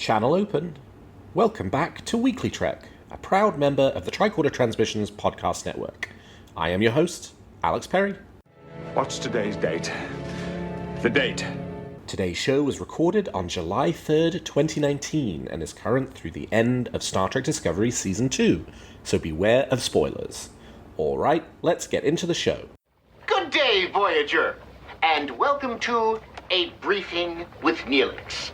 Channel open. Welcome back to WeeklyTrek, a proud member of the Tricorder Transmissions podcast network. I am your host, Alex Perry. What's today's date? The date. Today's show was recorded on July 3rd, 2019, and is current through the end of Star Trek Discovery Season 2, so beware of spoilers. Alright, let's get into the show. Good day, Voyager, and welcome to A Briefing with Neelix.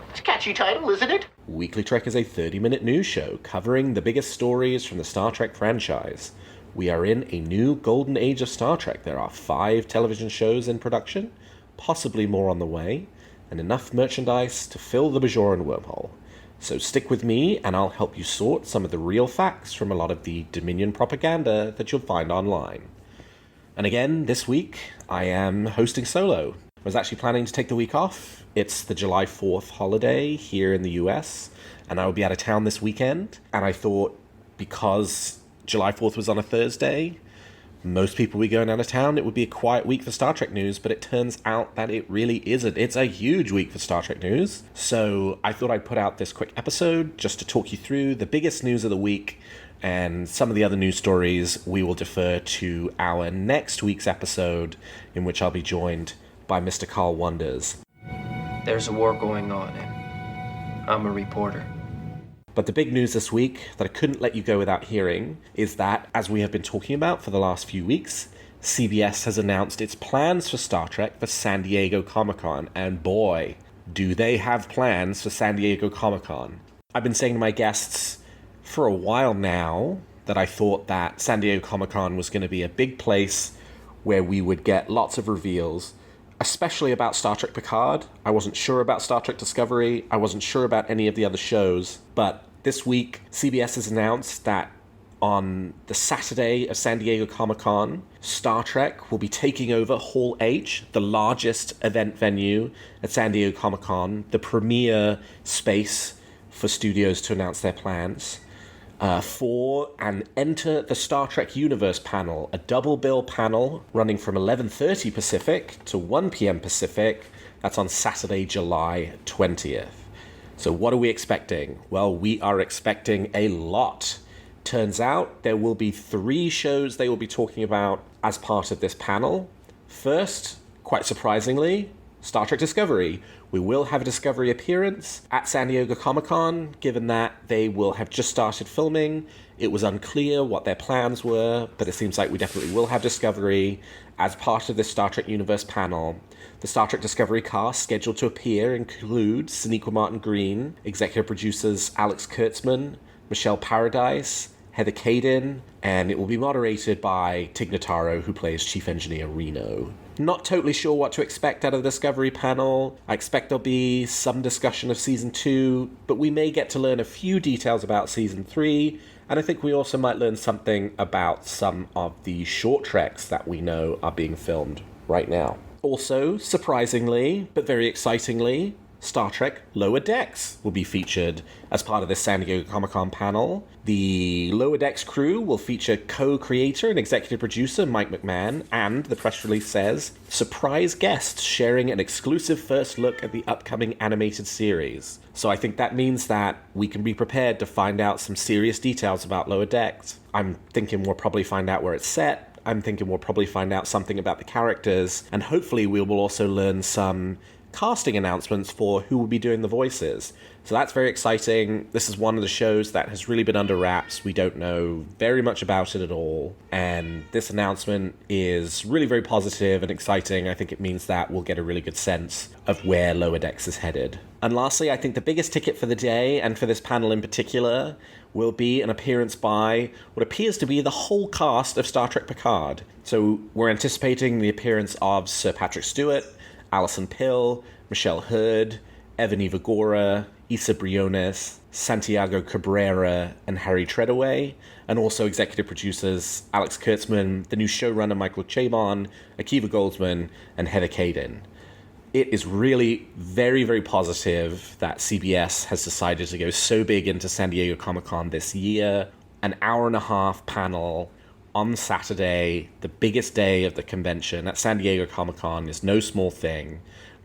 It's a catchy title, isn't it? WeeklyTrek is a 30-minute news show covering the biggest stories from the Star Trek franchise. We are in a new golden age of Star Trek. There are 5 television shows in production, possibly more on the way, and enough merchandise to fill the Bajoran wormhole. So stick with me and I'll help you sort some of the real facts from a lot of the Dominion propaganda that you'll find online. And again, this week, I am hosting solo. I was actually planning to take the week off. It's the July 4th holiday here in the US, and I will be out of town this weekend. And I thought, because July 4th was on a Thursday, most people will be going out of town, it would be a quiet week for Star Trek news, but it turns out that it really isn't. It's a huge week for Star Trek news. So I thought I'd put out this quick episode just to talk you through the biggest news of the week, and some of the other news stories we will defer to our next week's episode, in which I'll be joined by Mr. Carl Wonders. There's a war going on, and I'm a reporter. But the big news this week that I couldn't let you go without hearing is that, as we have been talking about for the last few weeks, CBS has announced its plans for Star Trek for San Diego ComicCon, and boy, do they have plans for San Diego ComicCon. I've been saying to my guests for a while now that I thought that San Diego ComicCon was going to be a big place where we would get lots of reveals, especially about Star Trek Picard. I wasn't sure about Star Trek Discovery. I wasn't sure about any of the other shows. But this week, CBS has announced that on the Saturday of San Diego Comic-Con, Star Trek will be taking over Hall H, the largest event venue at San Diego Comic-Con, the premier space for studios to announce their plans. For an Enter the Star Trek Universe panel, a double bill panel running from 11:30 Pacific to 1 p.m. Pacific. That's on Saturday, July 20th. So what are we expecting? Well, we are expecting a lot. Turns out there will be 3 shows they will be talking about as part of this panel. First, quite surprisingly, Star Trek Discovery. We will have a Discovery appearance at San Diego Comic-Con, given that they will have just started filming. It was unclear what their plans were, but it seems like we definitely will have Discovery as part of this Star Trek Universe panel. The Star Trek Discovery cast scheduled to appear include Sonequa Martin-Green, executive producers Alex Kurtzman, Michelle Paradise, Heather Caden, and it will be moderated by Tig Notaro, who plays Chief Engineer Reno. Not totally sure what to expect out of the Discovery panel. I expect there'll be some discussion of Season 2, but we may get to learn a few details about Season 3, and I think we also might learn something about some of the short treks that we know are being filmed right now. Also, surprisingly, but very excitingly, Star Trek Lower Decks will be featured as part of this San Diego Comic-Con panel. The Lower Decks crew will feature co-creator and executive producer Mike McMahon, and, the press release says, surprise guests sharing an exclusive first look at the upcoming animated series. So I think that means that we can be prepared to find out some serious details about Lower Decks. I'm thinking we'll probably find out where it's set. I'm thinking we'll probably find out something about the characters, and hopefully we will also learn some casting announcements for who will be doing the voices. So that's very exciting. This is one of the shows that has really been under wraps. We don't know very much about it at all. And this announcement is really very positive and exciting. I think it means that we'll get a really good sense of where Lower Decks is headed. And lastly, I think the biggest ticket for the day, and for this panel in particular, will be an appearance by what appears to be the whole cast of Star Trek Picard. So we're anticipating the appearance of Sir Patrick Stewart, Alison Pill, Michelle Hurd, Evan Evagora, Issa Briones, Santiago Cabrera, and Harry Treadaway, and also executive producers Alex Kurtzman, the new showrunner Michael Chabon, Akiva Goldsman, and Heather Caden. It is really very, very positive that CBS has decided to go so big into San Diego Comic-Con this year. An hour-and-a-half panel on Saturday, the biggest day of the convention at San Diego Comic-Con, is no small thing.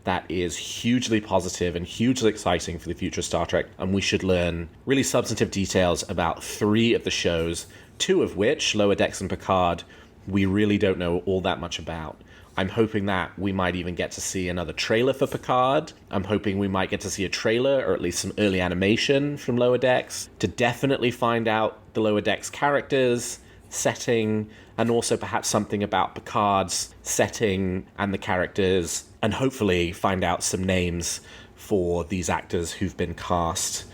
that is hugely positive and hugely exciting for the future of Star Trek, and we should learn really substantive details about 3 of the shows, 2 of which, Lower Decks and Picard, we really don't know all that much about. I'm hoping that we might even get to see another trailer for Picard. I'm hoping we might get to see a trailer, or at least some early animation from Lower Decks, to definitely find out the Lower Decks characters, setting, and also perhaps something about Picard's setting and the characters, and hopefully find out some names for these actors who've been cast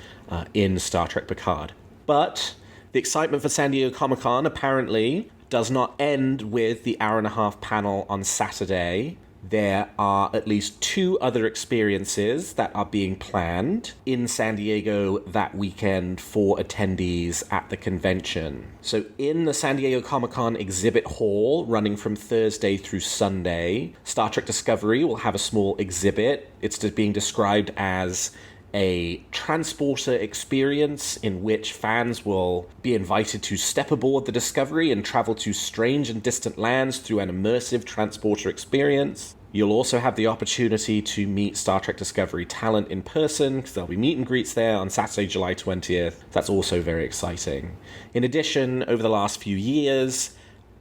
in Star Trek Picard. But the excitement for San Diego Comic-Con apparently does not end with the hour-and-a-half panel on Saturday. There are at least 2 other experiences that are being planned in San Diego that weekend for attendees at the convention. So in the San Diego Comic-Con exhibit hall, running from Thursday through Sunday, Star Trek Discovery will have a small exhibit. It's being described as a transporter experience in which fans will be invited to step aboard the Discovery and travel to strange and distant lands through an immersive transporter experience. You'll also have the opportunity to meet Star Trek Discovery talent in person, because there'll be meet and greets there on Saturday, July 20th. That's also very exciting. In addition, over the last few years,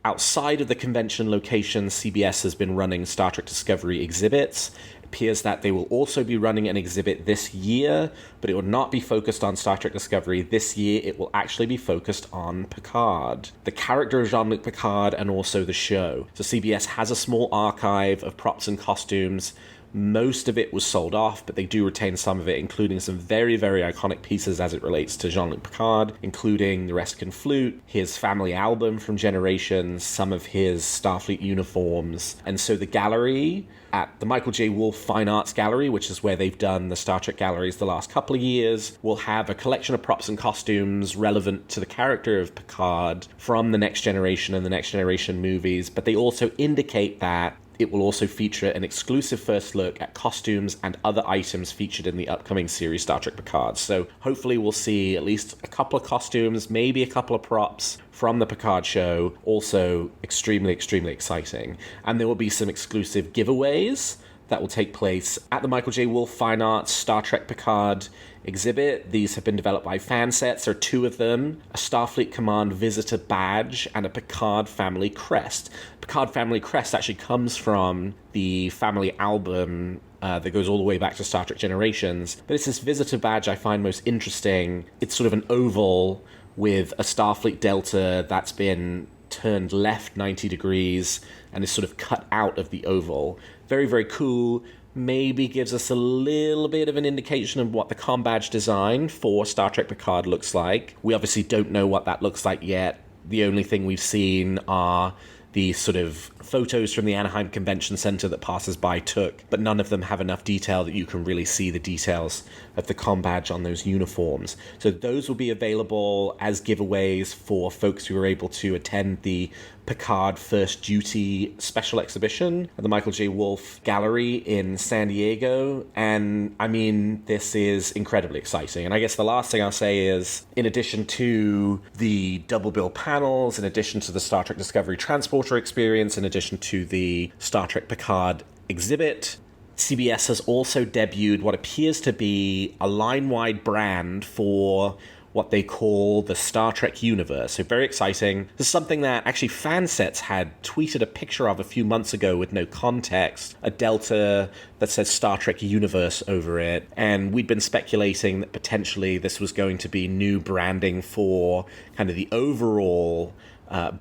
outside of the convention location, CBS has been running Star Trek Discovery exhibits. Appears that they will also be running an exhibit this year, but it will not be focused on Star Trek Discovery. This year, it will actually be focused on Picard, the character of Jean-Luc Picard, and also the show. So CBS has a small archive of props and costumes. Most of it was sold off, but they do retain some of it, including some very, very iconic pieces as it relates to Jean-Luc Picard, including the Reskin flute, his family album from Generations, some of his Starfleet uniforms. And so the gallery at the Michael J. Wolff Fine Arts Gallery, which is where they've done the Star Trek galleries the last couple of years, will have a collection of props and costumes relevant to the character of Picard from the Next Generation and the Next Generation movies, but they also indicate that it will also feature an exclusive first look at costumes and other items featured in the upcoming series Star Trek Picard. So hopefully we'll see at least a couple of costumes, maybe a couple of props from the Picard show. Also extremely, extremely exciting. And there will be some exclusive giveaways that will take place at the Michael J. Wolff Fine Arts Star Trek Picard exhibit. These have been developed by Fansets. There are 2 of them, a Starfleet Command Visitor Badge and a Picard Family Crest. Picard Family Crest actually comes from the family album that goes all the way back to Star Trek Generations. But it's this Visitor Badge I find most interesting. It's sort of an oval with a Starfleet Delta that's been turned left 90 degrees and is sort of cut out of the oval. Very, very cool. Maybe gives us a little bit of an indication of what the comm badge design for Star Trek Picard looks like. We obviously don't know what that looks like yet. The only thing we've seen are the sort of photos from the Anaheim Convention Center that passers-by took, but none of them have enough detail that you can really see the details of the comm badge on those uniforms. So those will be available as giveaways for folks who are able to attend the Picard First Duty special exhibition at the Michael J. Wolff Gallery in San Diego. And I mean, this is incredibly exciting. And I guess the last thing I'll say is, in addition to the double bill panels, in addition to the Star Trek Discovery Transporter experience, in addition to the Star Trek Picard exhibit, CBS has also debuted what appears to be a line-wide brand for what they call the Star Trek universe. So very exciting. This is something that actually Fansets had tweeted a picture of a few months ago with no context, a delta that says Star Trek universe over it. And we'd been speculating that potentially this was going to be new branding for kind of the overall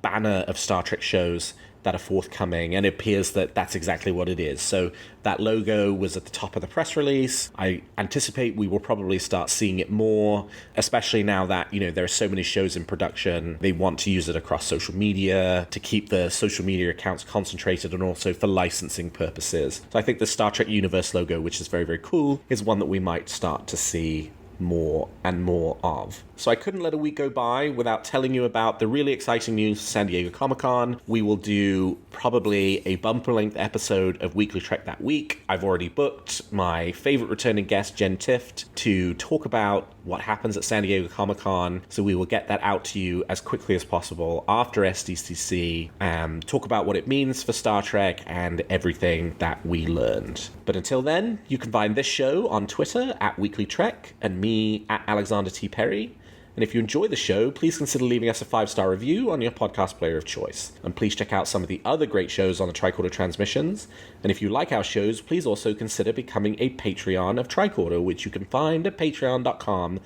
banner of Star Trek shows that are forthcoming, and it appears that that's exactly what it is. So that logo was at the top of the press release. I anticipate we will probably start seeing it more, especially now that, you know, there are so many shows in production. They want to use it across social media to keep the social media accounts concentrated and also for licensing purposes. So I think the Star Trek Universe logo, which is very, very cool, is one that we might start to see more and more of. So I couldn't let a week go by without telling you about the really exciting news for San Diego Comic-Con. We will do probably a bumper-length episode of Weekly Trek that week. I've already booked my favorite returning guest, Jen Tift, to talk about what happens at San Diego Comic-Con, so we will get that out to you as quickly as possible after SDCC and talk about what it means for Star Trek and everything that we learned. But until then, you can find this show on Twitter at WeeklyTrek and me at Alexander T. Perry. And if you enjoy the show, please consider leaving us a 5-star review on your podcast player of choice. And please check out some of the other great shows on the Tricorder Transmissions. And if you like our shows, please also consider becoming a Patreon of Tricorder, which you can find at patreon.com/the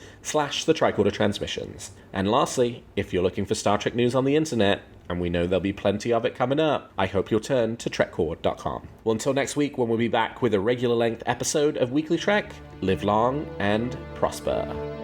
Tricorder Transmissions. And lastly, if you're looking for Star Trek news on the internet, and we know there'll be plenty of it coming up, I hope you'll turn to trekcord.com. Well, until next week, when we'll be back with a regular length episode of Weekly Trek, live long and prosper.